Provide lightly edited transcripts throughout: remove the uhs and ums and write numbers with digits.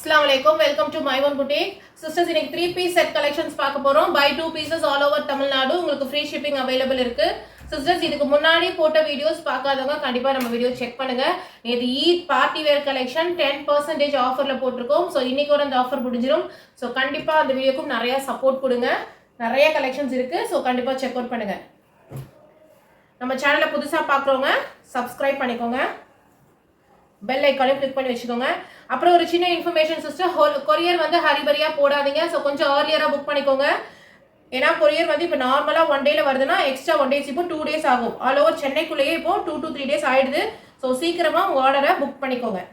Assalamualaikum, welcome to my one boutique. Sisters, இன்னைக்கு 3 piece set collections பார்க்க போறோம். Buy 2 pieces all over Tamil Nadu. உங்களுக்கு free shipping available இருக்கு. Sisters, இதுக்கு முன்னாடி போட்ட வீடியோஸ் பார்க்காதவங்க கண்டிப்பா நம்ம வீடியோ செக் பண்ணுங்க. நேத்து ஈத் பார்ட்டி வேர் கலெக்ஷன் 10% ஆஃபர்ல போட்டுருக்கோம். சோ இன்னைக்கு அந்த ஆஃபர் முடிஞ்சிரும். சோ கண்டிப்பா அந்த வீடியோக்கு நிறைய சப்போர்ட் கொடுங்க. நிறைய கலெக்ஷன்ஸ் இருக்கு. சோ கண்டிப்பா செக் அவுட் பண்ணுங்க. நம்ம சேனலை புதுசா பார்க்கறவங்க subscribe பண்ணிக்கோங்க. பெல் ஐகானை கிளிக் பண்ணி வச்சுக்கோங்க. அப்புறம் ஒரு சின்ன இன்ஃபர்மேஷன் சிஸ்டர், கொரியர் வந்து ஹரிபரியா போடாதீங்க. ஸோ கொஞ்சம் ஏர்லியரா புக் பண்ணிக்கோங்க. ஏன்னா கொரியர் வந்து இப்போ நார்மலா 1 டேல வருதுன்னா எக்ஸ்ட்ரா 1 டேஸ் இப்போ 2 டேஸ் ஆகும். ஆல் ஓவர் சென்னைக்குள்ளேயே இப்போ 2 to 3 டேஸ் ஆயிடுது. ஸோ சீக்கிரமா உங்க ஆர்டரை புக் பண்ணிக்கோங்க.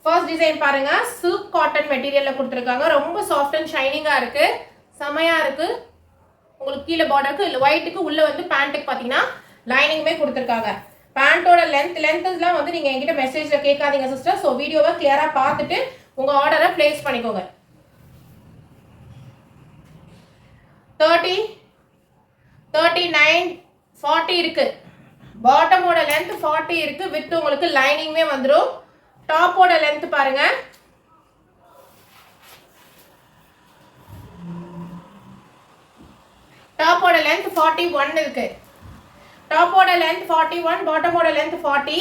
ஃபர்ஸ்ட் டிசைன் பாருங்க, சில்க் காட்டன் மெட்டீரியல்ல கொடுத்துருக்காங்க. ரொம்ப சாஃப்ட் அண்ட் ஷைனிங்கா இருக்கு, செமையா இருக்கு. உங்களுக்கு கீழே பார்டருக்கு இல்லை ஒயிட்டுக்கு உள்ள வந்து பேண்ட்டுக்கு பார்த்தீங்கன்னா லைனிங்குமே கொடுத்துருக்காங்க. பேண்ட்டோட லென்த்லாம் வந்து நீங்கள் என்கிட்ட மெசேஜில் கேட்காதீங்க சிஸ்டர். ஸோ வீடியோவை கிளியராக பார்த்துட்டு உங்கள் ஆர்டரை பிளேஸ் பண்ணிக்கோங்க. 30, 39, 40 இருக்கு. பாட்டமோட லென்த் 40 இருக்கு. வித் உங்களுக்கு லைனிங்குமே வந்துடும். டாப்போட லென்த் பாருங்க, டாப்போட லென்த் 41 இருக்கு. டாப்போட லென்த் 41, பாட்டமோட லென்த் 40.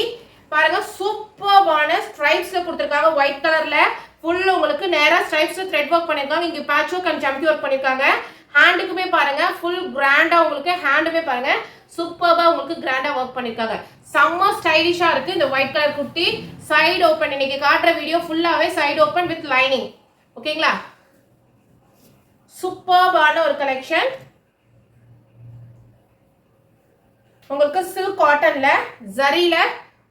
பாருங்க, சூப்பர்பான ஸ்ட்ரைப்ஸ்ல கொடுத்துருக்காங்க. ஒயிட் கலர்ல ஃபுல் உங்களுக்கு நேரா ஸ்ட்ரைப்ஸ்ல த்ரெட் ஒர்க் பண்ணிருக்காங்க. இங்க patch work and jamki work பண்ணிருக்காங்க. ஹேண்டுக்குமே பாருங்க ஃபுல் கிராண்டா உங்களுக்கு ஹேண்டுமே பாருங்க சூப்பர்பா உங்களுக்கு கிராண்டா ஒர்க் பண்ணிருக்காங்க. செம்ம ஸ்டைலிஷா இருக்கு இந்த white colour kurti. Side open, இன்னைக்கு காட்டுற வீடியோ ஃபுல்லாவே சைடு ஓபன் வித் லைனிங். ஓகேங்களா? சூப்பர்பான ஒரு கலெக்ஷன். உங்களுக்கு சில்க் காட்டன்ல ஜரியில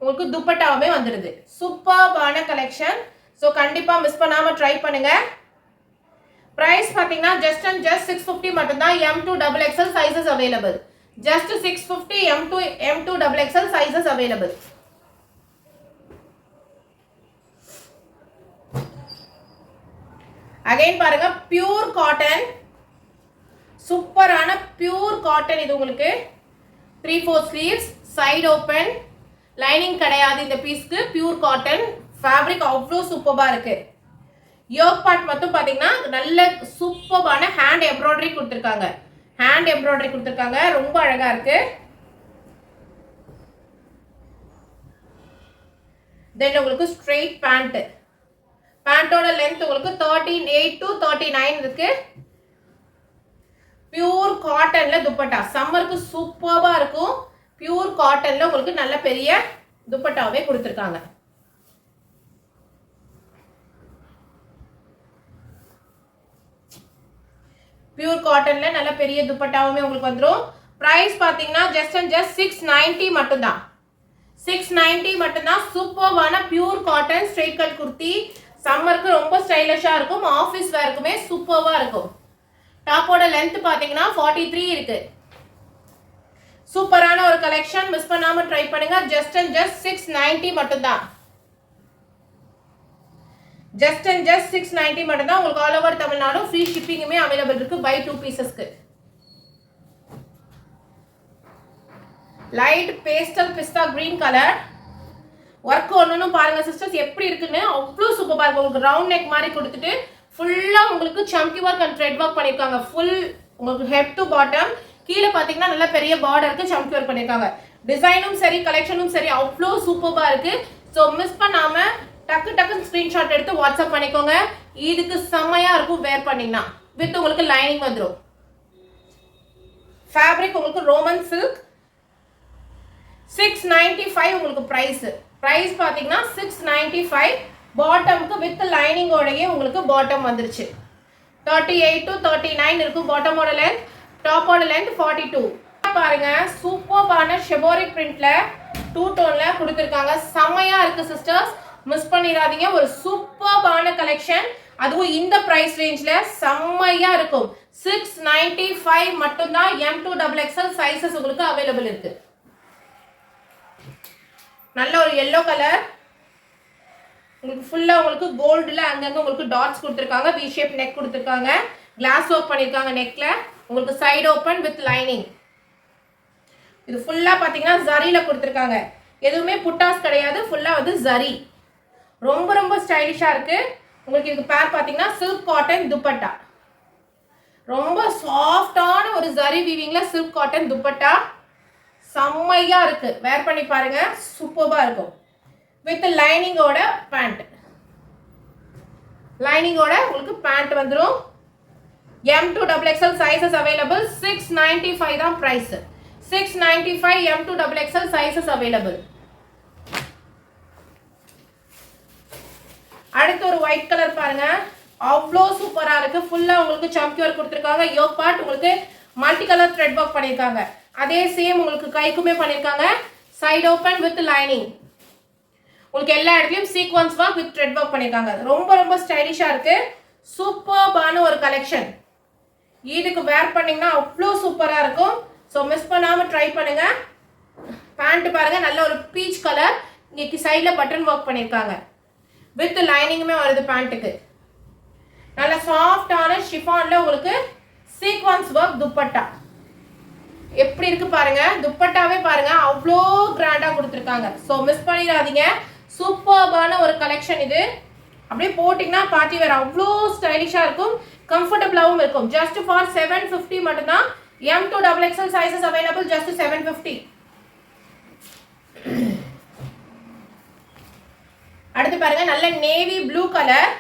உங்களுக்கு துப்பட்டாவே வந்துடுது. சூப்பர்பான கலெக்ஷன். ஸோ கண்டிப்பா மிஸ் பண்ணாம ட்ரை பண்ணுங்க. பிரைஸ் பாத்தீங்கன்னா ஜஸ்ட் அண்ட் ஜஸ்ட் 650 மட்டும்தான். M2 XXL sizes available. Just 650 M2 XXL sizes available. Again பாருங்க, பியூர் காட்டன், சூப்பரான பியூர் காட்டன். இது உங்களுக்கு 3/4 ஸ்லீவ்ஸ், சைடு ஓப்பன், லைனிங் கிடையாது இந்த பீஸ்க்கு. பியூர் காட்டன் ஃபேப்ரிக் அவ்வளோ சூப்பர்பா இருக்கு. யோக் பார்ட் மட்டும் பாத்தீங்கன்னா நல்ல சூப்பர்பான ஹேண்ட் எம்ப்ராய்டரி கொடுத்துருக்காங்க. ஹேண்ட் எம்ப்ராய்டரி கொடுத்துருக்காங்க, ரொம்ப அழகா இருக்கு. தென் உங்களுக்கு ஸ்ட்ரெயிட் பேண்ட். பேண்டோட லென்த் உங்களுக்கு 38 to 39 இருக்கு. பியூர் காட்டன்ல துப்பட்டா, சம்மருக்கு சூப்பர்பா இருக்கும். பியூர் காட்டன்ல உங்களுக்கு நல்ல பெரிய துப்பட்டாவே கொடுத்திருக்காங்க. பியூர் காட்டன்ல நல்ல பெரிய துப்பட்டாவுமே உங்களுக்கு வந்துடும். பிரைஸ் பாத்தீங்கன்னா ஜஸ்ட் அண்ட் ஜஸ்ட் 690 மட்டும்தான். 690 மட்டும்தான். சூப்பர்பான pure cotton straight cut kurti. சம்மருக்கு ரொம்ப ஸ்டைலிஷா இருக்கும். ஆஃபீஸ் வேர்க்குமே சூப்பர்பா இருக்கும். டாப்போட லென்த் பாத்தீங்கன்னா 43 இருக்கு. சூப்பரான ஒரு கலெக்ஷன், மிஸ் பண்ணாம ட்ரை பண்ணுங்க. ஜஸ்ட் அண்ட் ஜஸ்ட் 690 மட்டும்தான். ஜஸ்ட் அண்ட் ஜஸ்ட் 690 மட்டும்தான். உங்களுக்கு ஆல் ஓவர் தமிழ்நாடு ஃப்ரீ ஷிப்பிங்குமே அவைலபிள் இருக்கு. பை 2 பீசஸ்க்கு. Light pastel pista green colour. Work ஒன்னு பாருங்க சிஸ்டர்ஸ் எப்படி இருக்குன்னு. அவ்வளோ சூப்பரா இருக்கு. உங்களுக்கு ரவுண்ட் நெக் மாதிரி கொடுத்துட்டு ஃபுல்லா உங்களுக்கு சம்கி ஒர்க் அண்ட் த்ரெட் ஒர்க் பண்ணிருக்காங்க. ஃபுல் உங்களுக்கு ஹெட் டு பாட்டம். கீழே பாத்தீங்கன்னா நல்ல பெரிய பார்டருக்கு சம்கி ஒர்க் பண்ணிருக்காங்க. டிசைனும் சரி கலெக்ஷனும் சரி அவ்வளோ சூப்பர்பா இருக்கு. ஸோ மிஸ் பண்ணாம டக்கு டக்குன்னு ஸ்கிரீன்ஷாட் எடுத்து வாட்ஸ்அப் பண்ணிக்கோங்க. இதுக்கு செம்மையா இருக்கும் வேர் பண்ணீங்கன்னா. வித் உங்களுக்கு லைனிங் வந்துடும். ஃபேப்ரிக் உங்களுக்கு ரோமன் சில்க். 695 உங்களுக்கு பிரைஸ். பிரைஸ் பாத்தீங்கன்னா 695. பாட்டம்க்கு வித் லைனிங்கோடயே உங்களுக்கு பாட்டம் வந்துருச்சு. 38 to 39 இருக்கும் பாட்டமோட லென்த். டாப்போட லென்த் 42. பாருங்க, சூப்பர்பான ஷெபோரிக் பிரிண்ட்ல 2 டோன்ல கொடுத்துருக்காங்க. செம்மையா இருக்கு சிஸ்டர்ஸ், மிஸ் பண்ணிடாதீங்க. ஒரு சூப்பர்பான கலெக்ஷன், அதுவும் இந்த பிரைஸ் ரேஞ்ச்ல செம்மையா இருக்கும். 695 மட்டும்தான். M2 XXL சைசஸ் உங்களுக்கு அவைலபிள் இருக்கு. நல்ல ஒரு yellow கலர். உங்களுக்கு ஃபுல்லா உங்களுக்கு கோல்டுல அங்கங்க உங்களுக்கு டாட்ஸ் கொடுத்திருக்காங்க. வி ஷேப் நெக் கொடுத்திருக்காங்க. கிளாஸ் ஒர்க் பண்ணிருக்காங்க நெக்ல. உங்களுக்கு சைடு ஓபன் வித் லைனிங். இது ஃபுல்லா பாத்தீங்கன்னா ஜரியில கொடுத்துருக்காங்க. எதுவுமே புட்டாஸ் கிடையாது, ஃபுல்லா வந்து ஜரி. ரொம்ப ரொம்ப ஸ்டைலிஷா இருக்கு. உங்களுக்கு இதுக்கு பேர் பாத்தீங்கன்னா சில்க் காட்டன் துப்பட்டா. ரொம்ப சாஃப்டான ஒரு ஜரி வீவிங்ல சில்க் காட்டன் துப்பட்டா. செம்மையா இருக்கு. வேர் பண்ணி பாருங்க, சூப்பர்பா இருக்கும். With லைனிங்கோட pant. லைனிங்கோட உங்களுக்கு பேண்ட் வந்துரும். M2XXL sizes available. 695 தான் price. 695 M2XXL sizes available. அடுத்து ஒரு ஒயிட் கலர் பாருங்க, அவ்வளோ சூப்பரா இருக்கு. ஃபுல்லா உங்களுக்கு சம்கி ஒர்க் கொடுத்துருக்காங்க. யோக் பார்ட் உங்களுக்கு மல்டி கலர் த்ரெட் ஒர்க் பண்ணிருக்காங்க. அதே சேம் உங்களுக்கு கைக்குமே பண்ணிருக்காங்க. Side open with lining. உங்களுக்கு எல்லா இடத்துலயும் sequence work with thread work பண்ணிருக்காங்க. ரொம்ப ரொம்ப ஸ்டைலிஷா இருக்கு. சூப்பர்பான ஒரு கலெக்ஷன். இதுக்கு வேர் பண்ணீங்கன்னா அவ்வளோ சூப்பரா இருக்கும். ஸோ மிஸ் பண்ணாம ட்ரை பண்ணுங்க. பேண்ட் பாருங்க, நல்ல ஒரு பீச் கலர். இங்க சைட்ல பட்டன் ஒர்க் பண்ணிருக்காங்க. வித் லைனிங்குமே வருது பேண்ட்டுக்கு. நல்ல சாஃப்டான ஷிஃபான்ல உங்களுக்கு சீக்வன்ஸ் ஒர்க் துப்பட்டா. எப்படி இருக்கு பாருங்க, துப்பட்டாவே பாருங்க அவ்வளோ கிராண்டா கொடுத்துருக்காங்க. ஸோ மிஸ் பண்ணிடாதீங்க. சூப்பர்பான ஒரு கலெக்ஷன் இது. அப்படியே போட்டிங்கன்னா பார்ட்டி வேர் அவ்வளோ ஸ்டைலிஷாக இருக்கும், கம்ஃபர்டபுளாகவும் இருக்கும். ஜஸ்ட் ஃபார் 750 மட்டும்தான். M2XXL sizes available. ஜஸ்ட் 750. அடுத்து பாருங்க, நல்ல நேவி ப்ளூ கலர்.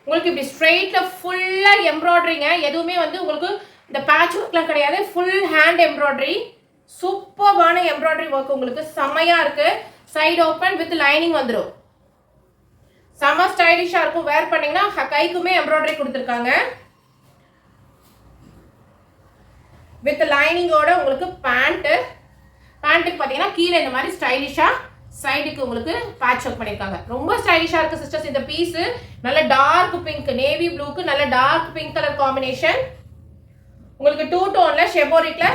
உங்களுக்கு இப்படி ஸ்ட்ரெயிட்ல ஃபுல்லா எம்ப்ராய்டரிங்க. எதுவுமே வந்து உங்களுக்கு இந்த பேட்ச் ஒர்க்லாம் கிடையாது, ஃபுல் ஹேண்ட் எம்ப்ராய்டரி. சூப்பர்பான எம்ப்ராய்டரி ஒர்க் உங்களுக்கு செம்மையா இருக்கு. சைடு ஓப்பன் வித் லைனிங் வந்துடும். செம்ம ஸ்டைலிஷா இருக்கும். வேர் பண்ணீங்கன்னா கைக்குமே எம்ப்ராய்டரி கொடுத்துருக்காங்க. வித் லைனிங்கோட உங்களுக்கு பேண்ட்டுக்கு பார்த்தீங்கன்னா கீழே இந்த மாதிரி ஸ்டைலிஷா சைடுக்கு உங்களுக்கு பேட்ச் ஒர்க் பண்ணிருக்காங்க. ரொம்ப ஸ்டைலிஷா இருக்கு சிஸ்டர்ஸ். இந்த பீஸ் நல்ல டார்க் பிங்க், நேவி ப்ளூக்கு நல்ல டார்க் பிங்க் கலர் காம்பினேஷன். உங்களுக்கு 2 டோன்ல ஷெபோரிக்ல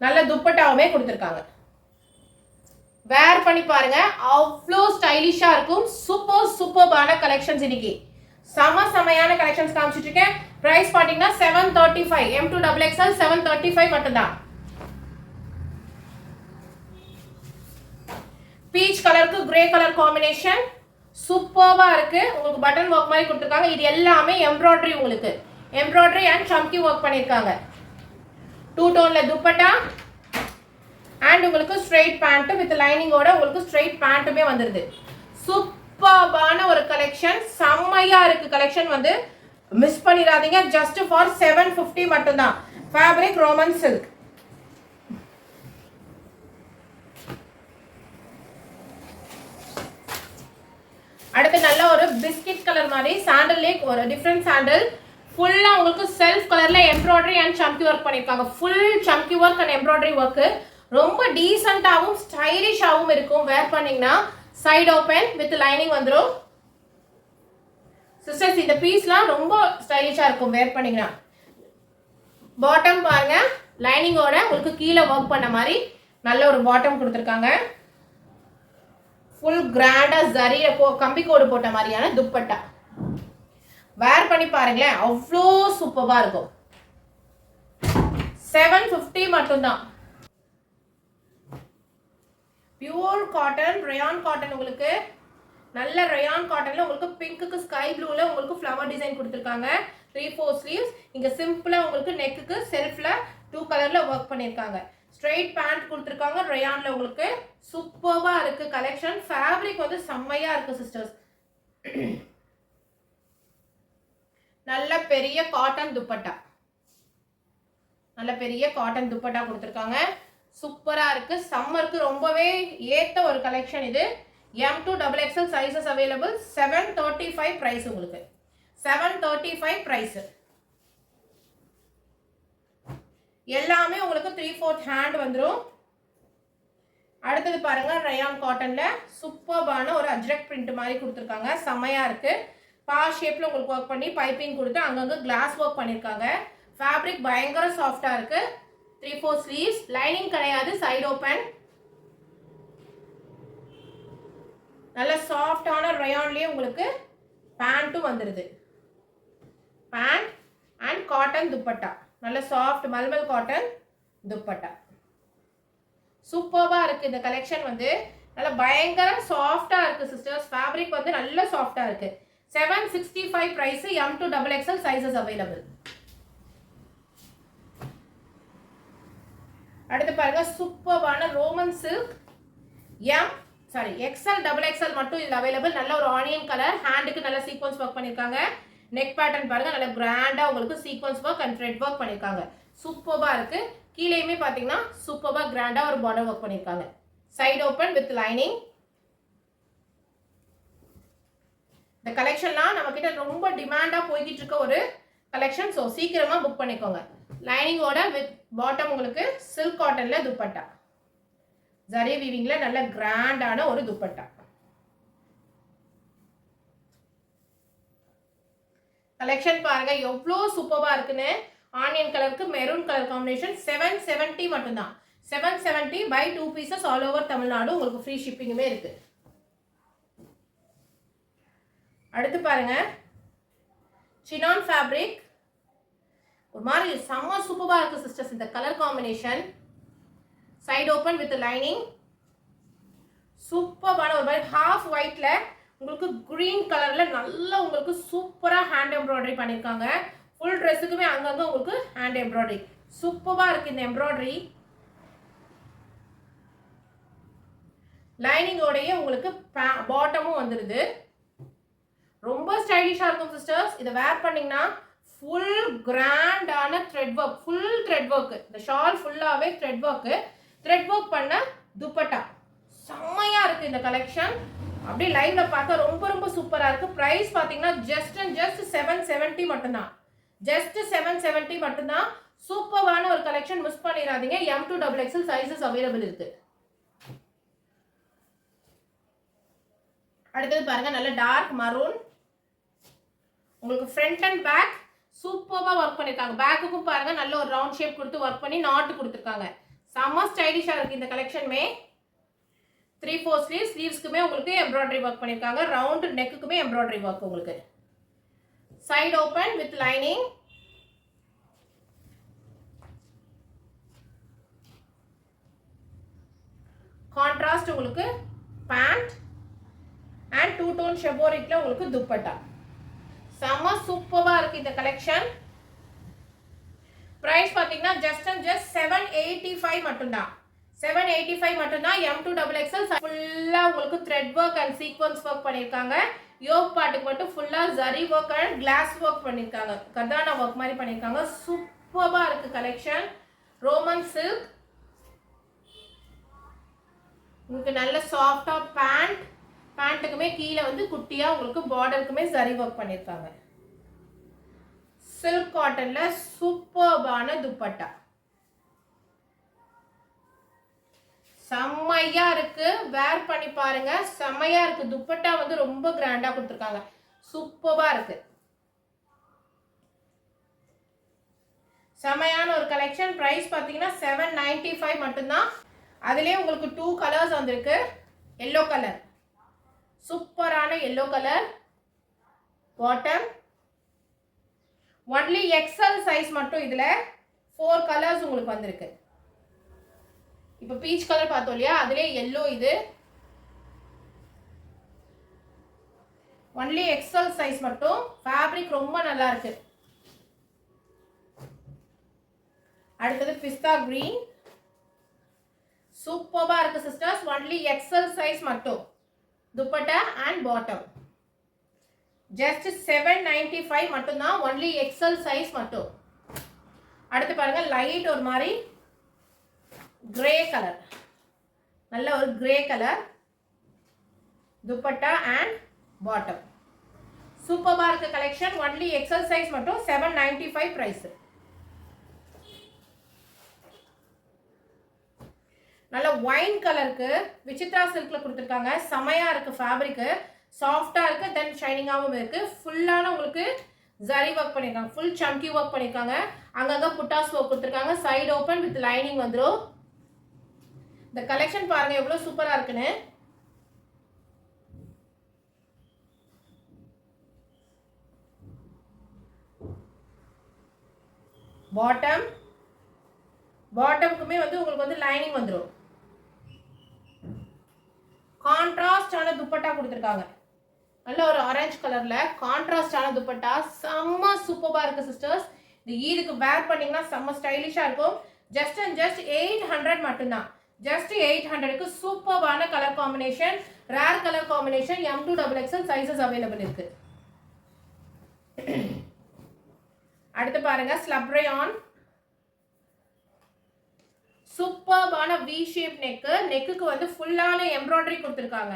நல்ல துப்பட்டாவுமே கொடுத்துருக்காங்க. வேர் பண்ணி பாருங்க, அவ்வளோ ஸ்டைலிஷா இருக்கும். சூப்பர்பான கலெக்ஷன்ஸ் இன்னைக்கு. செமையான கலெக்ஷன்ஸ் காமிச்சிட்டு இருக்கேன். பிரைஸ் பாத்தீங்கன்னா 735. M2XXL 735 மட்டும்தான். பீச் கலருக்கு கிரே கலர் காம்பினேஷன் சூப்பர்வா இருக்கு. உங்களுக்கு பட்டன் ஒர்க் மாதிரி கொடுத்துருக்காங்க. இது எல்லாமே எம்ப்ராய்டரி. உங்களுக்கு எம்ப்ராய்டரி அண்ட் சம்கி ஒர்க் பண்ணிருக்காங்க. 2 டோன்ல துப்பட்டா அண்ட் உங்களுக்கு ஸ்ட்ரெயிட் பேண்ட் வித் லைனிங்கோட உங்களுக்கு ஸ்ட்ரெயிட் பேண்ட்டுமே வந்துருது. சூப்பர்பான ஒரு கலெக்ஷன். செம்மையா இருக்கு கலெக்ஷன். வந்து மிஸ் பண்ணிடாதீங்க. ஜஸ்ட் ஃபார் 750 மட்டும்தான். Fabric roman silk. அடுத்து நல்ல ஒரு பிஸ்கட் கலர் மாதிரி சாண்டல் லேக், ஒரு டிஃப்ரெண்ட் சாண்டல். ஃபுல்லா உங்களுக்கு செல்ஃப் கலர்ல எம்ப்ராய்டரி அண்ட் சம்கி ஒர்க் பண்ணிருக்காங்க. ஃபுல் சம்கி ஒர்க் அண்ட் எம்ப்ராய்டரி ஒர்க். ரொம்ப டீசென்ட்டாகவும் ஸ்டைலிஷாகவும் இருக்கும். வேர் பண்ணீங்கன்னா சைடு ஓப்பன் வித் லைனிங் வந்துடும். சிஸ்டர்ஸ் இந்த பீஸ்லாம் ரொம்ப ஸ்டைலிஷா இருக்கும் வேர் பண்ணீங்கன்னா. பாட்டம் பாருங்க, லைனிங்கோட உங்களுக்கு கீழே ஒர்க் பண்ண மாதிரி நல்ல ஒரு பாட்டம் கொடுத்துருக்காங்க. ஃபுல் கிராண்டா ஜரியில கம்பி கோடு போட்ட மாதிரியான துப்பட்டா. வேர் பண்ணி பாருங்களேன், அவ்வளோ சூப்பர்வா இருக்கும். 750 மட்டும்தான். Pure cotton, rayon cotton. உங்களுக்கு நல்ல ரயான் காட்டன்ல உங்களுக்கு பிங்க்குக்கு ஸ்கை ப்ளூல உங்களுக்கு ஃப்ளவர் டிசைன் கொடுத்துருக்காங்க. 3/4 ஸ்லீவ்ஸ். இங்க சிம்பிளா உங்களுக்கு நெக்குக்கு செல்ஃப்ல 2 கலர்ல ஒர்க் பண்ணிருக்காங்க. ஸ்ட்ரெயிட் பேண்ட் கொடுத்துருக்காங்க ரயான்ல. உங்களுக்கு சூப்பர்வா இருக்கு கலெக்ஷன். ஃபேப்ரிக் வந்து செம்மையா இருக்கு சிஸ்டர்ஸ். நல்ல பெரிய காட்டன் துப்பட்டா. நல்ல பெரிய காட்டன் துப்பட்டா கொடுத்துருக்காங்க. சூப்பரா இருக்கு. சம்மருக்கு ரொம்பவே ஏத்த ஒரு கலெக்ஷன் இது. M2XXL sizes available. 735 பிரைஸ். உங்களுக்கு 735 பிரைஸ். எல்லாமே உங்களுக்கு 3/4 ஹேண்ட் வந்துடும். அடுத்தது பாருங்க, ரயான் காட்டன்ல சூப்பர்பான ஒரு அஜ்ரக் பிரிண்ட் மாதிரி கொடுத்துருக்காங்க. செம்மையா இருக்கு. பா ஷேப்ல உங்களுக்கு ஒர்க் பண்ணி பைப்பிங் கொடுத்து அங்கங்க கிளாஸ் ஒர்க் பண்ணிருக்காங்க. ஃபேப்ரிக் பயங்கர சாஃப்டா இருக்கு. 3/4 ஸ்லீவ்ஸ். லைனிங் கிடையாது, சைடு ஓப்பன். நல்ல சாஃப்டான ரயான்லயே உங்களுக்கு பேண்ட்டும் வந்துருது. Pant and cotton dupatta. நல்ல சாஃப்ட் மல்மல் காட்டன். துப்பட்டா சூப்பர்வா இருக்கு. இந்த கலெக்ஷன் வந்து நல்ல பயங்கர சாஃப்டா இருக்கு சிஸ்டர்ஸ். ஃபேப்ரிக் வந்து நல்ல சாஃப்டா இருக்கு. 765 price. M to XXL sizes available. அடுத்து பாருங்க சூப்பர்வான ரோமன் சில்க் XL XXL மட்டும் இதுல அவைலபிள். நல்ல ஒரு ஆனியன் கலர். ஹேண்டுக்கு நல்ல சீக்வன்ஸ் ஒர்க் பண்ணிருக்காங்க. நெக் பேட்டர்ன் பாருங்க நல்ல கிராண்டா உங்களுக்கு sequins work and thread work பண்ணிருக்காங்க. சூப்பர்வா இருக்கு. கீழேயுமே பாத்தீங்கன்னா சூப்பர்வா கிராண்டா ஒரு பார்டர் ஒர்க் பண்ணிருக்காங்க. Side open with lining. இந்த கலெக்ஷன்லாம் நம்ம கிட்ட ரொம்ப டிமாண்டா போய்கிட்டு இருக்க ஒரு கலெக்ஷன். ஸோ சீக்கிரமா புக் பண்ணிக்கோங்க. லைனிங்கோட வித் பாட்டம் உங்களுக்கு சில்க் காட்டன்ல துப்பட்டா. ஜரி வீவிங்ல நல்ல கிராண்டான ஒரு துப்பட்டா. கலெக்ஷன் பாருங்க எவ்வளோ சூப்பர்வா இருக்குன்னு. ஆனியன் கலருக்கு மெரூன் கலர் காம்பினேஷன். 770 மட்டும்தான். 770 by 2 pieces all over Tamil Nadu. உங்களுக்கு ஃப்ரீ ஷிப்பிங்குமே இருக்கு. அடுத்து பாருங்க சினான் ஃபேப்ரிக். ஒரு மாதிரி செம்ம சூப்பரா இருக்கு சிஸ்டர்ஸ் இந்த colour combination. Side open with lining. சூப்பரான ஒரு மாதிரி ஹாஃப் ஒயிட்ல உங்களுக்கு கிரீன் கலர்ல நல்ல உங்களுக்கு சூப்பரா ஹேண்ட் எம்ப்ராய்டரி பண்ணிருக்காங்க. ஃபுல் ட்ரெஸ்ஸுக்குமே அங்கங்க உங்களுக்கு ஹேண்ட் எம்ப்ராய்டரி. சூப்பரா இருக்கு இந்த எம்ப்ராய்டரி. லைனிங்கோடயே உங்களுக்கு பாட்டமும் வந்துருது. ரொம்ப ஸ்டைலிஷா இருக்கும் சிஸ்டர்ஸ். இதை வேர் பண்ணீங்கன்னா ஃபுல் கிராண்டான thread work. Full thread work. இந்த ஷால் ஃபுல்லாவே த்ரெட் ஒர்க். த்ரெட் ஒர்க் பண்ண துப்பட்டா. செம்மையா இருக்கு இந்த கலெக்ஷன். அப்படியே லைவ்ல பார்த்தா ரொம்ப ரொம்ப சூப்பரா இருக்கு. பிரைஸ் பாத்தீங்கன்னா ஜஸ்ட் 770 மட்டும்தான். ஜஸ்ட் 770 மட்டும்தான். சூப்பரான ஒரு கலெக்ஷன். மிஸ் பண்ணிடாதீங்க. M to XXL sizes available இருக்கு. அடுத்தது பாருங்க நல்ல டார்க் மரூன். உங்களுக்கு ஃப்ரண்ட் அண்ட் பேக் சூப்பரா ஒர்க் பண்ணிருக்காங்க. பேக்குக்கும் பாருங்க நல்ல ஒரு ரவுண்ட் ஷேப் கொடுத்து ஒர்க் பண்ணி நாட் கொடுத்துருக்காங்க. செம்ம ஸ்டைலிஷா இருக்கு இந்த கலெக்ஷனுமே. 3/4 ஸ்லீவ்ஸ். ஸ்லீவ்ஸ்க்குமே உங்களுக்கு எம்ப்ராய்டரி ஒர்க் பண்ணிருக்காங்க. ரவுண்ட் நெக்குக்குமே எம்ப்ராய்டரி ஒர்க் உங்களுக்கு. Side open with lining. Contrast உங்களுக்கு பேண்ட் அண்ட் 2 டோன் ஷெபோரிக்ல உங்களுக்கு துப்பட்டா. செம்ம சூப்பரா இருக்கு இந்த கலெக்ஷன். பிரைஸ் பாத்தீங்கன்னா ஜஸ்ட் 785 மட்டும்தான். 785 மட்டும்தான். M to XXL ஃபுல்லா உங்களுக்கு thread work and sequence work பண்ணிருக்காங்க. யோக் பார்ட்டுக்கு மட்டும் ஃபுல்லா zari work and glass work பண்ணிருக்காங்க. கர்தானா ஒர்க் மாதிரி பண்ணிருக்காங்க. சூப்பரா இருக்கு கலெக்ஷன். Roman silk. உங்களுக்கு நல்ல சாஃப்டா பேண்ட். பேண்ட்டுக்குமே கீழே வந்து குட்டியா உங்களுக்கு பார்டருக்குமே ஜரி ஒர்க் பண்ணிருக்காங்க. சில்க் காட்டன்ல சூப்பர்பான துப்பட்டா. செம்மையா இருக்கு. வேர் பண்ணி பாருங்க. செம்மையா இருக்கு. துப்பட்டா வந்து ரொம்ப கிராண்டா கொடுத்துருக்காங்க. சூப்பரா இருக்கு. செம்மையான ஒரு கலெக்ஷன். பிரைஸ் பாத்தீங்கன்னா 795 மட்டும்தான். அதுலயே உங்களுக்கு 2 கலர்ஸ் வந்திருக்கு. Yellow colour. சூப்பரான yellow colour bottom. Only XL size மட்டும். இதுல 4 கலர்ஸ் உங்களுக்கு வந்திருக்கு. இப்ப பீச் கலர் பார்த்தோம் இல்லையா, அதுலயே எல்லோ. இது ஒன்லி XL சைஸ் மட்டும். ஃபேப்ரிக் ரொம்ப நல்லா இருக்கு. அடுத்தது பிஸ்தா கிரீன். சூப்பரா இருக்கு சிஸ்டர்ஸ். ஒன்லி XL சைஸ் மட்டும். Dupatta and bottom. ஜஸ்ட் 795 மட்டும்தான். ஒன்லி XL சைஸ் மட்டும். அடுத்து பாருங்க லைட் ஒரு மாதிரி கிரே கலர். நல்ல ஒரு grey colour. Dupatta and bottom. சூப்பரா இருக்கு கலெக்ஷன். ஒன்லி XL சைஸ் மட்டும். 795 பிரைஸ். நல்ல ஒயின் கலருக்கு விசித்ரா சில்க்ல கொடுத்துருக்காங்க. செமையா இருக்கு. ஃபேப்ரிக் சாஃப்டா இருக்கு. தென் ஷைனிங்காகவும் இருக்கு. ஃபுல்லான உங்களுக்கு ஜரி ஒர்க் பண்ணிருக்காங்க. ஃபுல் சம்கி ஒர்க் பண்ணிருக்காங்க. அங்கங்க புட்டாஸ் ஒர்க் கொடுத்துருக்காங்க. சைடு ஓபன் வித் லைனிங் வந்துடும். இந்த கலெக்ஷன் பாருங்க எவ்வளவு சூப்பரா இருக்குன்னு. பாட்டம் பாட்டம்க்குமே வந்து உங்களுக்கு வந்து லைனிங் வந்துடும். கான்ட்ராஸ்டான துப்பட்டா கொடுத்துருக்காங்க. நல்ல ஒரு ஆரஞ்சு கலர்ல கான்ட்ராஸ்டான துப்பட்டா செம்ம சூப்பரா இருக்கு சிஸ்டர்ஸ். இந்த ஈதுக்கு வேர் பண்ணீங்கன்னா செம்ம ஸ்டைலிஷா இருக்கும். ஜஸ்ட் அண்ட் ஜஸ்ட் 800 மட்டும்தான். ஜஸ்ட் 800க்கு சூப்பரான colour combination, rare colour combination, M2XXL sizes available இருக்கு. அடுத்து பாருங்க ஸ்லப் ரயான். சூப்பரான V ஷேப் நெக்குக்கு வந்து ஃபுல்லான எம்ப்ராய்டரி கொடுத்துருக்காங்க.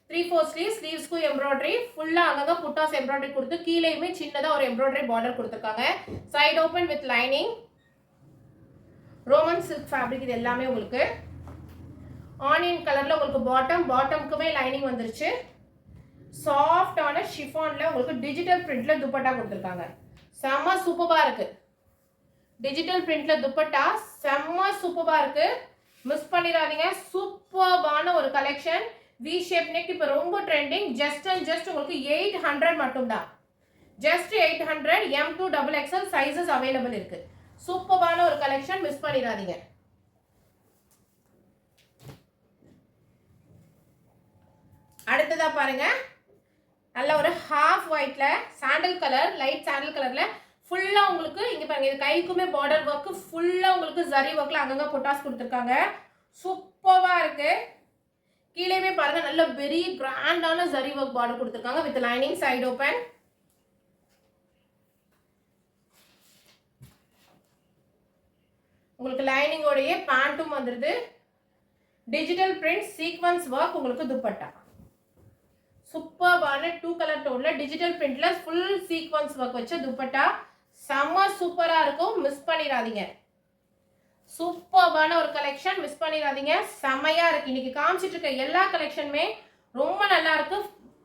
3/4 ஸ்லீவ்ஸ், ஸ்லீவ்ஸ்க்கு எம்ப்ராய்டரி ஃபுல்லா அங்கங்க புட்டாஸ் எம்ப்ராய்டரி கொடுத்து கீழேயுமே சின்னதா ஒரு எம்ப்ராய்டரி பார்டர் கொடுத்துருக்காங்க. Side open with lining. Roman silk fabric இது எல்லாமே உங்களுக்கு. ஆனியன் கலர்ல உங்களுக்கு பாட்டம்க்குமே லைனிங் வந்துருச்சு. சாஃப்டான ஷிஃபான்ல உங்களுக்கு டிஜிட்டல் பிரிண்ட்ல துப்பட்டா கொடுத்துருக்காங்க. செம்ம சூப்பரா இருக்கு. டிஜிட்டல் பிரிண்ட்ல துப்பட்டா செம்ம சூப்பரா இருக்கு. மிஸ் பண்ணிடாதீங்க. சூப்பரான ஒரு கலெக்ஷன். V ஷேப் நெக் இப்போ ரொம்ப ட்ரெண்டிங். ஜஸ்ட் அண்ட் ஜஸ்ட் உங்களுக்கு 800 மட்டும் தான். ஜஸ்ட் 800 M2XXL சைஸஸ் அவைலபிள் இருக்கு. சூப்பரான ஒரு கலெக்ஷன், மிஸ் பண்ணிடாதீங்க. அடுத்ததா பாருங்க நல்ல ஒரு ஹாஃப் ஒயிட்ல சாண்டல் கலர், லைட் சாண்டல் கலர்ல ஃபுல்லா உங்களுக்கு இங்க பாருங்க இது கைக்குமே பார்டர் ஒர்க் ஃபுல்லா உங்களுக்கு ஜரி ஒர்க்ல அங்கங்க புட்டாஸ் கொடுத்துருக்காங்க. சூப்பரா இருக்கு. கீழேயுமே பாருங்க நல்ல பெரிய கிராண்டான ஜரி ஒர்க் பார்டர் கொடுத்துருக்காங்க வித் லைனிங். Side open. உங்களுக்கு லைனிங்கோடைய பேண்ட்டும் வந்துருது. டிஜிட்டல் பிரிண்ட் சீக்வன்ஸ் ஒர்க் உங்களுக்கு துப்பட்டா. சூப்பரான 2 கலர் டோன்ல டிஜிட்டல் பிரிண்ட்ல ஃபுல் சீக்வன்ஸ் ஒர்க் வச்ச துப்பட்டா செம்ம சூப்பரா இருக்கும். மிஸ் பண்ணிடாதீங்க. சூப்பரான ஒரு கலெக்ஷன், மிஸ் பண்ணிடாதீங்க. செம்மையா இருக்கு. இன்னைக்கு காமிச்சிட்டு இருக்க எல்லா கலெக்ஷனுமே ரொம்ப நல்லா இருக்கு.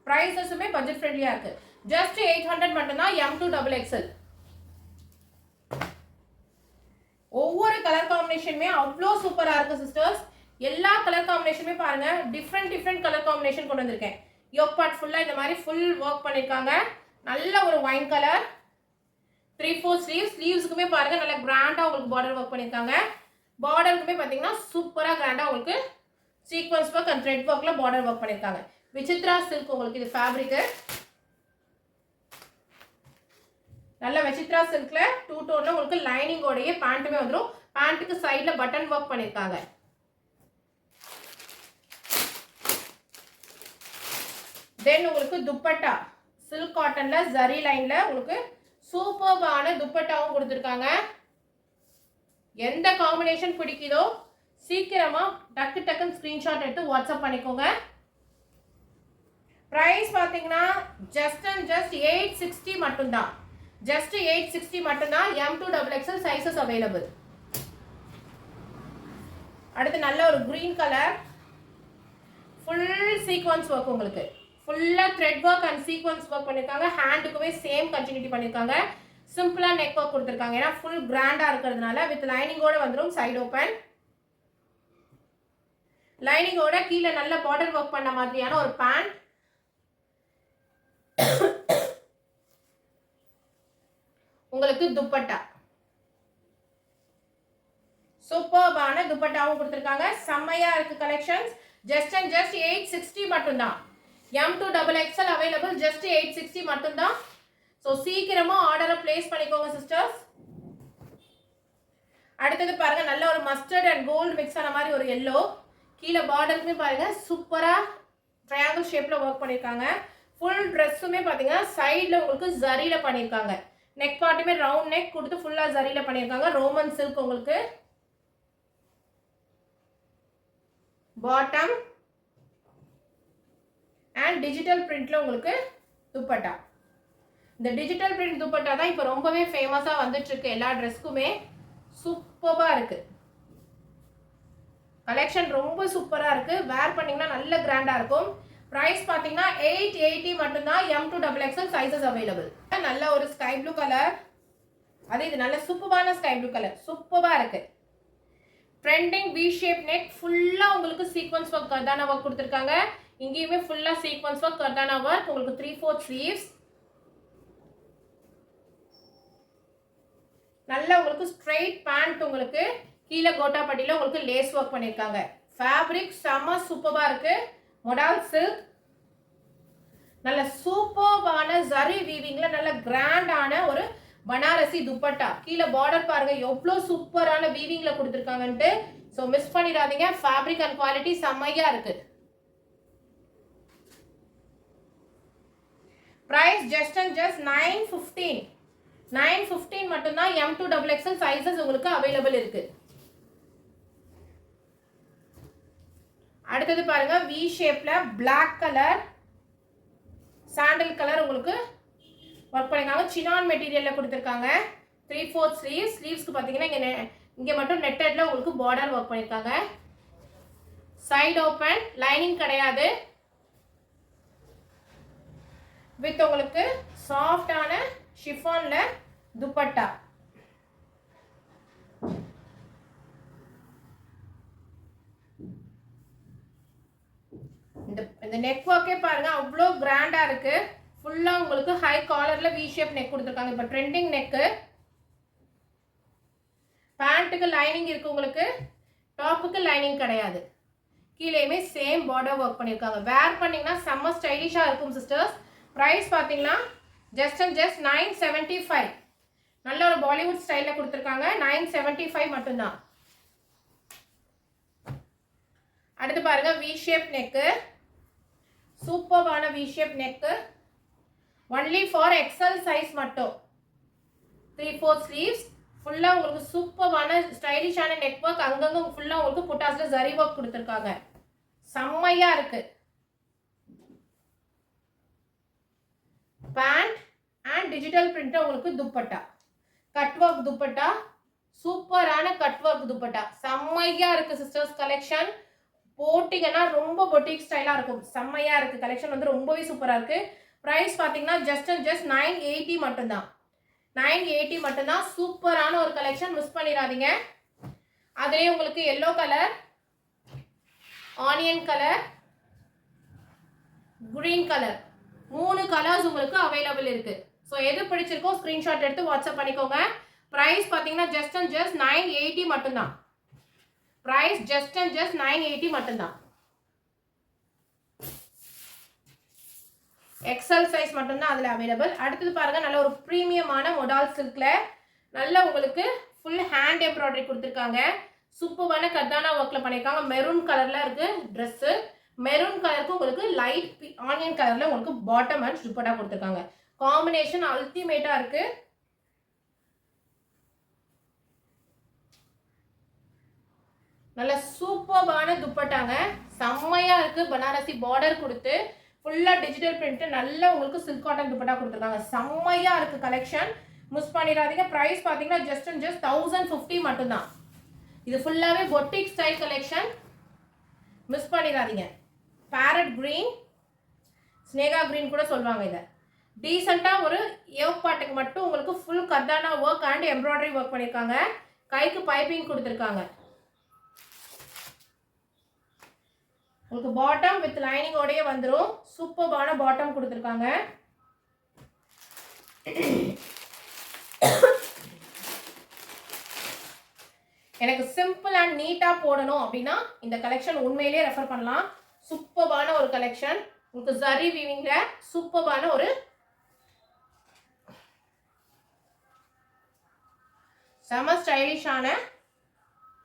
பிரைசஸுமே பட்ஜெட் ஃப்ரெண்ட்லியா இருக்கு. ஜஸ்ட் 800 மட்டும்தான். M2XXL. ஒவ்வொரு கலர் காம்பினேஷனுமே அவ்வளோ சூப்பரா இருக்கு சிஸ்டர்ஸ். எல்லா கலர் காம்பினேஷனுமே பாருங்க டிஃப்ரெண்ட் கலர் காம்பினேஷன் கொண்டு வந்திருக்கேன். யோக் பார்ட் ஃபுல்லா இந்த மாதிரி ஃபுல் ஒர்க் பண்ணிருக்காங்க. நல்ல ஒரு ஒயின் கலர். 3/4 ஸ்லீவ்ஸ், ஸ்லீவ்ஸ்க்குமே பாருங்க நல்ல கிராண்டா உங்களுக்கு பார்டர் ஒர்க் பண்ணிருக்காங்க. பார்டருக்குமே பாத்தீங்கன்னா சூப்பரா கிராண்டா உங்களுக்கு சீக்வன்ஸ் ஒர்க் அண்ட் த்ரெட் ஒர்க்ல பார்டர் ஒர்க் பண்ணிருக்காங்க. விசித்ரா சில்க் உங்களுக்கு இது ஃபேப்ரிக். நல்ல விசித்ரா சில்க்ல 2 டோன்ல உங்களுக்கு லைனிங்கோடைய பேண்ட்டுமே வந்துடும். பேண்ட்டுக்கு சைட்ல பட்டன் ஒர்க் பண்ணிருக்காங்க. தென் உங்களுக்கு துப்பட்டா சில்க் காட்டன்ல ஜரி லைன்ல உங்களுக்கு சூப்பரான துப்பட்டாவும் கொடுத்துருக்காங்க. எந்த காம்பினேஷன் பிடிக்குதோ சீக்கிரமா டக்குன்னு ஸ்கிரீன்ஷாட் எடுத்து வாட்ஸ்அப் பண்ணிக்கோங்க. பிரைஸ் பாத்தீங்கன்னா ஜஸ்ட் அண்ட் ஜஸ்ட் 860 மட்டும்தான். ஜஸ்ட் 860 மட்டும்தான். M2XXL sizes available. அடுத்து நல்ல ஒரு green colour full sequins work உங்களுக்கு ஃபுல்லா thread work and sequence work பண்ணிருக்காங்க. ஹேண்டுக்குமே சேம் கண்டினியூட்டி பண்ணிருக்காங்க. சிம்பிளா நெக் ஒர்க் கொடுத்துருக்காங்க. ஏன்னா ஃபுல் கிராண்டா இருக்கிறதுனால வித் லைனிங்கோட வந்துடும். Side open. லைனிங்கோட கீழே நல்ல பார்டர் ஒர்க் பண்ண மாதிரியான ஒரு பேண்ட். உங்களுக்கு துப்பட்டா சூப்பரான துப்பட்டாவும் கொடுத்துருக்காங்க. செம்மையா இருக்கு கலெக்ஷன்ஸ். ஜஸ்ட் அண்ட் ஜஸ்ட் 860 மட்டும்தான். M2XXL available. ஜஸ்ட் 860 மட்டும்தான். ஸோ சீக்கிரமா ஆர்டரை பிளேஸ் பண்ணிக்கோங்க சிஸ்டர்ஸ். அடுத்தது பாருங்க நல்ல ஒரு மஸ்டர்ட் அண்ட் கோல்டு மிக்ஸ் ஆன மாதிரி ஒரு எல்லோ. கீழே பார்டருக்குமே பாருங்க சூப்பரா ட்ரையாங்கிள் ஷேப்ல ஒர்க் பண்ணிருக்காங்க. ஃபுல் ட்ரெஸ்ஸுமே பாத்தீங்கன்னா சைட்ல உங்களுக்கு ஜரியில பண்ணிருக்காங்க. நெக் பார்ட்டுமே ரவுண்ட் நெக் கொடுத்து ஃபுல்லா ஜரியில பண்ணிருக்காங்க. ரோமன் சில்க் உங்களுக்கு பாட்டம் அண்ட் டிஜிட்டல் பிரிண்ட்ல உங்களுக்கு துப்பட்டா. இந்த டிஜிட்டல் பிரிண்ட் துப்பட்டா தான் இப்போ ரொம்பவே ஃபேமஸா வந்துட்டு இருக்கு. எல்லா ட்ரெஸ்க்குமே சூப்பரா இருக்கு. கலெக்ஷன் ரொம்ப சூப்பரா இருக்கு. வேர் பண்ணீங்கன்னா நல்ல கிராண்டா இருக்கும். பிரைஸ் பாத்தீங்கன்னா 880 மட்டும்தான். M2XXL sizes available. நல்ல ஒரு ஸ்கை ப்ளூ கலர். அது இது நல்ல சூப்பரான ஸ்கை ப்ளூ கலர். சூப்பரா இருக்கு. ட்ரெண்டிங் V ஷேப் நெக் ஃபுல்லா உங்களுக்கு சீக்வன்ஸ் ஒர்க் கர்தானா ஒர்க் கொடுத்துருக்காங்க. இங்கேயுமே ஃபுல்லா சீக்வன்ஸ் ஒர்க் கர்தானா ஒர்க். உங்களுக்கு 3/4 ஸ்லீவ்ஸ். நல்ல உங்களுக்கு ஸ்ட்ரெயிட் பேண்ட் உங்களுக்கு கீழே கோட்டாப்பட்டியில் உங்களுக்கு லேஸ் ஒர்க் பண்ணியிருக்காங்க. ஃபேப்ரிக் செம்ம சூப்பராக இருக்கு. மொடால் சில்க் நல்ல சூப்பர்பான ஜரி வீவிங்ல நல்ல கிராண்டான ஒரு பனாரசி துப்பட்டா. கீழே பார்டர் பாருங்க எவ்வளோ சூப்பரான வீவிங்ல கொடுத்துருக்காங்கன்ட்டு. ஸோ மிஸ் பண்ணிடாதீங்க. ஃபேப்ரிக் அண்ட் குவாலிட்டி செம்மையா இருக்கு. Price just and just 915. 915 மட்டும்தான். M2XXL சைஸஸ் உங்களுக்கு அவைலபிள் இருக்கு. அடுத்தது பாருங்க வி ஷேப்ல பிளாக் கலர் சாண்டல் கலர் உங்களுக்கு ஒர்க் பண்ணிருக்காங்க. சினான் மெட்டீரியல்ல கொடுத்துருக்காங்க. 3/4 ஸ்லீவ்ஸ். ஸ்லீவ்ஸ்க்கு பார்த்தீங்கன்னா இங்கே மட்டும் நெட்டட்ல உங்களுக்கு பார்டர் ஒர்க் பண்ணியிருக்காங்க. சைடு ஓப்பன், லைனிங் கிடையாது. வித் உங்களுக்கு சாஃப்டான ஷிஃபான்ல துப்பட்டா. இந்த நெக் ஒர்க்கே பாருங்க அவ்வளோ கிராண்டா இருக்கு. ஃபுல்லா உங்களுக்கு ஹை காலர்ல வி ஷேப் நெக் கொடுத்துருக்காங்க. இப்போ ட்ரெண்டிங் நெக்கு. பேண்ட்டுக்கு லைனிங் இருக்கு உங்களுக்கு. டாப்புக்கு லைனிங் கிடையாது. கீழேயுமே சேம் பார்டர் ஒர்க் பண்ணியிருக்காங்க. வேர் பண்ணீங்கன்னா செம்ம ஸ்டைலிஷா இருக்கும் சிஸ்டர்ஸ். ப்ரைஸ் பார்த்தீங்கன்னா ஜஸ்ட் அண்ட் ஜஸ்ட் 975. நல்ல ஒரு பாலிவுட் ஸ்டைலில் கொடுத்துருக்காங்க. 975 மட்டும்தான். அடுத்து பாருங்க வி ஷேப் நெக்கு. சூப்பர்பான V shape neck. Only for XL size மட்டும். 3/4 ஸ்லீவ்ஸ். ஃபுல்லாக உங்களுக்கு சூப்பர்பான ஸ்டைலிஷான நெக் ஒர்க். அங்கங்கே ஃபுல்லாக உங்களுக்கு புட்டாஸில் ஜரி ஒர்க் கொடுத்துருக்காங்க. செம்மையாக இருக்கு. பேண்ட் அண்ட் டிஜிட்டல் பிரிண்ட் உங்களுக்கு துப்பட்டா. Cut work dupatta. சூப்பரான கட் ஒர்க் துப்பட்டா. செம்மையாக இருக்கு சிஸ்டர்ஸ். கலெக்ஷன் போட்டிங்கன்னா ரொம்ப பொட்டிக் ஸ்டைலாக இருக்கும். செம்மையாக இருக்குது. கலெக்ஷன் வந்து ரொம்பவே சூப்பராக இருக்குது. ப்ரைஸ் பார்த்தீங்கன்னா ஜஸ்ட் அண்ட் ஜஸ்ட் 980 மட்டும்தான். 980 மட்டும்தான். சூப்பரான ஒரு கலெக்ஷன். மிஸ் பண்ணிடாதீங்க. அதே உங்களுக்கு yellow colour, onion colour, green colour, 3 colours உங்களுக்கு அவைலபிள் இருக்கு. ஸோ எது பிடிச்சிருக்கோ ஸ்க்ரீன்ஷாட் எடுத்து வாட்ஸ்அப் பண்ணிக்கோங்க. ப்ரைஸ் பார்த்தீங்கன்னா ஜஸ்ட் அண்ட் ஜஸ்ட் 980 மட்டும்தான். பிரைஸ் ஜஸ்ட் அண்ட் ஜஸ்ட் 980 மட்டும்தான். எக்ஸல் சைஸ் மட்டும்தான் அதில் அவைலபிள். அடுத்தது பாருங்க நல்ல ஒரு ப்ரீமியமான மொடால் சில்க்ல நல்ல உங்களுக்கு ஃபுல் ஹேண்ட் எம்ப்ராய்டரி கொடுத்துருக்காங்க. சூப்பரான கர்தானா ஒர்க்ல பண்ணியிருக்காங்க. மெரூன் கலர்ல இருக்கு ட்ரெஸ். மெரூன் கலருக்கு உங்களுக்கு லைட் ஆனியன் கலர்ல உங்களுக்கு பாட்டம் அண்ட் துப்பட்டா கொடுத்துருக்காங்க. காம்பினேஷன் அல்டிமேட்டா இருக்கு. நல்ல சூப்பர்பான துப்பட்டாங்க. செம்மையா இருக்கு. பனாரசி பார்டர் கொடுத்து ஃபுல்லா டிஜிட்டல் பிரிண்ட் நல்ல உங்களுக்கு சில்க் காட்டன் துப்பட்டா கொடுத்துருக்காங்க. செம்மையா இருக்கு கலெக்ஷன். மிஸ் பண்ணிடாதீங்க. பிரைஸ் பாத்தீங்கன்னா ஜஸ்ட் அண்ட் ஜஸ்ட் 1050 மட்டும்தான். இது ஃபுல்லாவே பொட்டிக் ஸ்டைல் கலெக்ஷன். மிஸ் பண்ணிடாதீங்க. பேரட் கிரீன், ஸ்னேகா கிரீன் கூட சொல்லுவாங்க. இதை டீசெண்டா ஒரு யோக் பாட்டுக்கு மட்டும் உங்களுக்கு ஃபுல் கர்தானா ஒர்க் அண்ட் எம்ப்ராய்டரி ஒர்க் பண்ணியிருக்காங்க. கைக்கு பைப்பிங் கொடுத்துருக்காங்க. உங்களுக்கு பாட்டம் வித் லைனிங் ஓடயே வந்துடும். சூப்பர்பான பாட்டம் கொடுத்துருக்காங்க. எனக்கு சிம்பிள் அண்ட் நீட்டா போடணும் அப்படின்னா இந்த கலெக்ஷன் உண்மையிலேயே ரெஃபர் பண்ணலாம். சூப்பர்பான ஒரு கலெக்ஷன். உங்களுக்கு ஜரி வீவிங்ல சூப்பர்பான ஒரு செம ஸ்டைலிஷான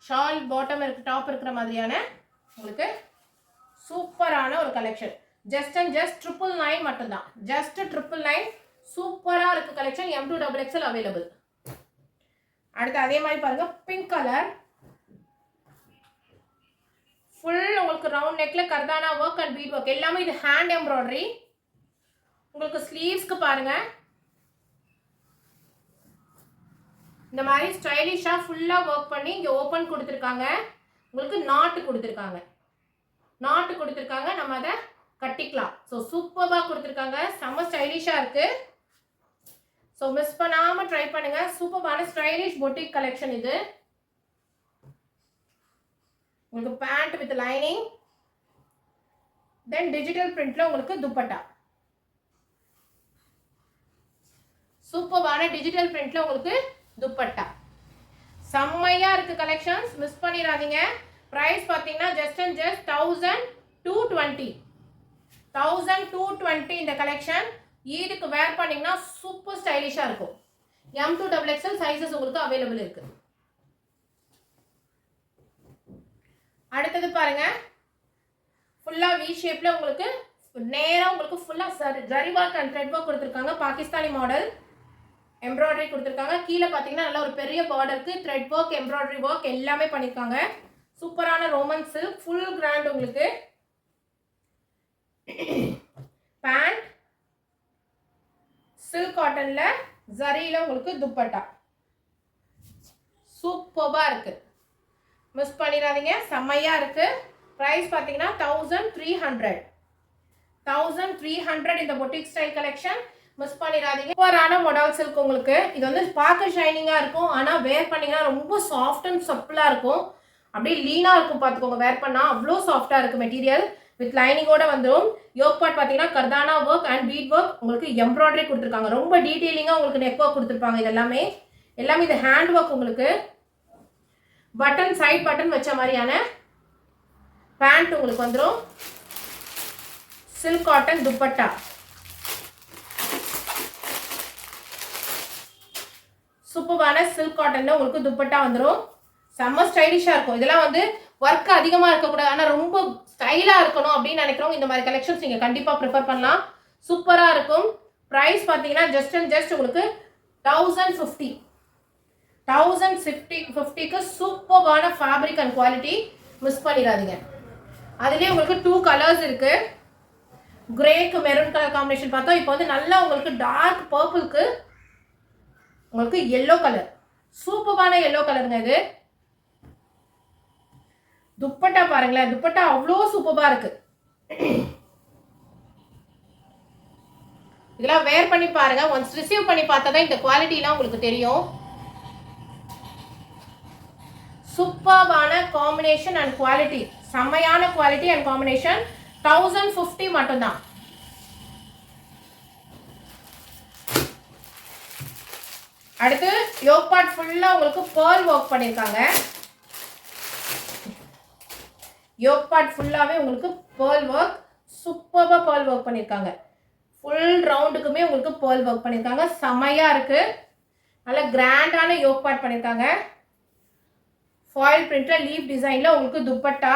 ஷால் பாட்டம் இருக்கு, டாப் இருக்கிற மாதிரியான உங்களுக்கு சூப்பரான ஒரு கலெக்ஷன். ஜஸ்ட் அண்ட் ஜஸ்ட் 999 மட்டும்தான். ஜஸ்ட் 999. சூப்பரா இருக்கு கலெக்ஷன். M2XXL available. அடுத்து அதே மாதிரி பாருங்க பிங்க் கலர். ஃபுல் உங்களுக்கு ரவுண்ட் நெக்ல கர்தானா ஒர்க் அண்ட் பீட் ஒர்க் எல்லாமே. இது ஹேண்ட் எம்ப்ராய்டரி. உங்களுக்கு ஸ்லீவ்ஸ்க்கு பாருங்க இந்த மாதிரி ஸ்டைலிஷா ஃபுல்லா ஒர்க் பண்ணி இங்க ஓபன் கொடுத்துருக்காங்க. உங்களுக்கு நாட்டு கொடுத்துருக்காங்க. நாட்டு கொடுத்துருக்காங்க. நம்ம அதை கட்டிக்கலாம். ஸோ சூப்பராக கொடுத்துருக்காங்க. செம்ம ஸ்டைலிஷா இருக்கு. ஸோ மிஸ் பண்ணாம ட்ரை பண்ணுங்க. சூப்பரான ஸ்டைலிஷ் பொட்டிக் கலெக்ஷன் இது. உங்களுக்கு pant with lining, then digital பிரிண்ட்ல உங்களுக்கு துப்பட்டா. சூப்பரான டிஜிட்டல் பிரிண்ட்ல உங்களுக்கு துப்பட்டா. செம்மையா இருக்கு கலெக்ஷன்ஸ், மிஸ் பண்ணிடாதீங்க. பிரைஸ் பார்த்தீங்கன்னா ஜஸ்ட் அண்ட் ஜஸ்ட் 1220. 1220 இந்த கலெக்ஷன். ஈதுக்கு வேர் பண்ணீங்கன்னா சூப்பர் ஸ்டைலிஷா இருக்கும். M2 XXL சைஸஸ் உங்களுக்கு அவைலபிள் இருக்கு. அடுத்தது பாருங்க, ஃபுல்லா வி ஷேப்ல உங்களுக்கு நேரா உங்களுக்கு ஃபுல்லா zari work and thread work கொடுத்துருக்காங்க. பாகிஸ்தானி மாடல் எம்ப்ராய்டரி கொடுத்துருக்காங்க. கீழே பார்த்தீங்கன்னா நல்ல ஒரு பெரிய பார்டருக்கு த்ரெட் ஒர்க் எம்ப்ராய்டரி ஒர்க் எல்லாமே பண்ணியிருக்காங்க. சூப்பரான ரோமன் சில்க் ஃபுல் கிராண்ட். உங்களுக்கு பேண்ட் சில்க் காட்டன்ல ஜரியில உங்களுக்கு துப்பட்டா சூப்பரா இருக்கு, மிஸ் பண்ணிடாதீங்க. செம்மையா இருக்கு. பிரைஸ் பார்த்தீங்கன்னா 1300 இந்த பொட்டிக் ஸ்டைல் கலெக்ஷன், மிஸ் பண்ணிடாதீங்க. சூப்பரான மொடல் சில்க். உங்களுக்கு இது வந்து பார்க்க ஷைனிங்கா இருக்கும், ஆனா வேர் பண்ணீங்கன்னா ரொம்ப சாஃப்ட் அண்ட் சப்பிளா இருக்கும். அப்படியே லீனா இருக்கும், பார்த்துக்கோங்க. வேர் பண்ணா அவ்வளோ சாஃப்டா இருக்கு மெட்டீரியல். வித் லைனிங்கோட வந்துடும். யோக் பார்ட் பார்த்தீங்கன்னா கர்தானா ஒர்க் அண்ட் பீட் ஒர்க் உங்களுக்கு எம்ப்ராய்டரி கொடுத்துருக்காங்க. ரொம்ப டீட்டெயிலிங்காக உங்களுக்கு நெக் ஒர்க் கொடுத்துருப்பாங்க. இது எல்லாமே இது ஹேண்ட் ஒர்க். உங்களுக்கு பட்டன் சைட் பட்டன் வச்ச மாதிரியான பேண்ட் உங்களுக்கு வந்துடும். சில்க் காட்டன் துப்பட்டா சூப்பரான சில்க் காட்டன்ல உங்களுக்கு துப்பட்டா வந்துடும். செம்ம ஸ்டைலிஷா இருக்கும். இதெல்லாம் வந்து ஒர்க் அதிகமா இருக்கக்கூடாது, ஆனால் ரொம்ப ஸ்டைலா இருக்கணும் அப்படின்னு நினைக்கிறோம். இந்த மாதிரி கலெக்ஷன்ஸ் நீங்க கண்டிப்பா ப்ரிஃபர் பண்ணலாம். சூப்பரா இருக்கும். பிரைஸ் பார்த்தீங்கன்னா ஜஸ்ட் அண்ட் ஜஸ்ட் உங்களுக்கு 1050. 1050க்கு சூப்பரான ஃபேப்ரிக் அண்ட் குவாலிட்டி, மிஸ் பண்ணிடாதீங்க. அதுலேயே உங்களுக்கு 2 கலர்ஸ் இருக்கு. கிரேக்கு மெரூன் கலர் காம்பினேஷன் பார்த்தோம். இப்போ வந்து நல்லா உங்களுக்கு டார்க் பர்பிள்க்கு உங்களுக்கு எல்லோ கலர், சூப்பரான எல்லோ கலருங்க இது. துப்பட்டா பாருங்களேன், துப்பட்டா அவ்வளோ சூப்பரா இருக்கு. இதெல்லாம் வேர் பண்ணி பாருங்க. ஒன்ஸ் ரிசீவ் பண்ணி பார்த்தா தான் இந்த குவாலிட்டிலாம் உங்களுக்கு தெரியும். சூப்பரான காம்பினேஷன் அண்ட் குவாலிட்டி, செம்மையான குவாலிட்டி அண்ட் காம்பினேஷன். 1050 மட்டும்தான். அடுத்து யோக் பார்ட் ஃபுல்லா உங்களுக்கு பேர்ல் ஒர்க் பண்ணிருக்காங்க. யோக் பார்ட் ஃபுல்லாவே உங்களுக்கு பேர்ல் ஒர்க், சூப்பரா பேர்ல் ஒர்க் பண்ணிருக்காங்க. ஃபுல் ரவுண்டுக்குமே உங்களுக்கு பேர்ல் ஒர்க் பண்ணிருக்காங்க. செமையா இருக்கு. நல்ல கிராண்டான யோக் பார்ட் பண்ணிருக்காங்க. ஃபாயில் பிரிண்ட்ல லீஃப் டிசைன்ல உங்களுக்கு துப்பட்டா,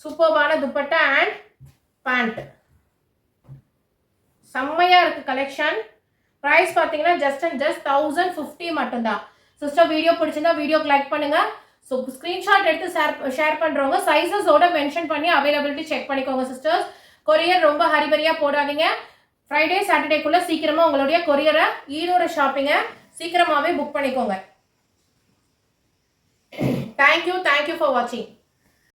சூப்பரான துப்பட்டா அண்ட் பேண்ட். செம்மையா இருக்கு கலெக்ஷன். பிரைஸ் பார்த்தீங்கன்னா ஜஸ்ட் அண்ட் ஜஸ்ட் 1050 மட்டும்தான். சிஸ்டர் வீடியோ பிடிச்சிருந்தா வீடியோக்கு லைக் பண்ணுங்க. ஸோ ஸ்க்ரீன்ஷாட் எடுத்து ஷேர் பண்ணுறவங்க சைஸஸோட மென்ஷன் பண்ணி அவைலபிலிட்டி செக் பண்ணிக்கோங்க சிஸ்டர்ஸ். கொரியர் ரொம்ப ஹரிபரியாக போடாதீங்க. ஃப்ரைடே சாட்டர்டேக்குள்ளே சீக்கிரமாக உங்களுடைய கொரியரை ஈரோட ஷாப்பிங்கை சீக்கிரமாகவே புக் பண்ணிக்கோங்க. தேங்க்யூ ஃபார் வாட்சிங்.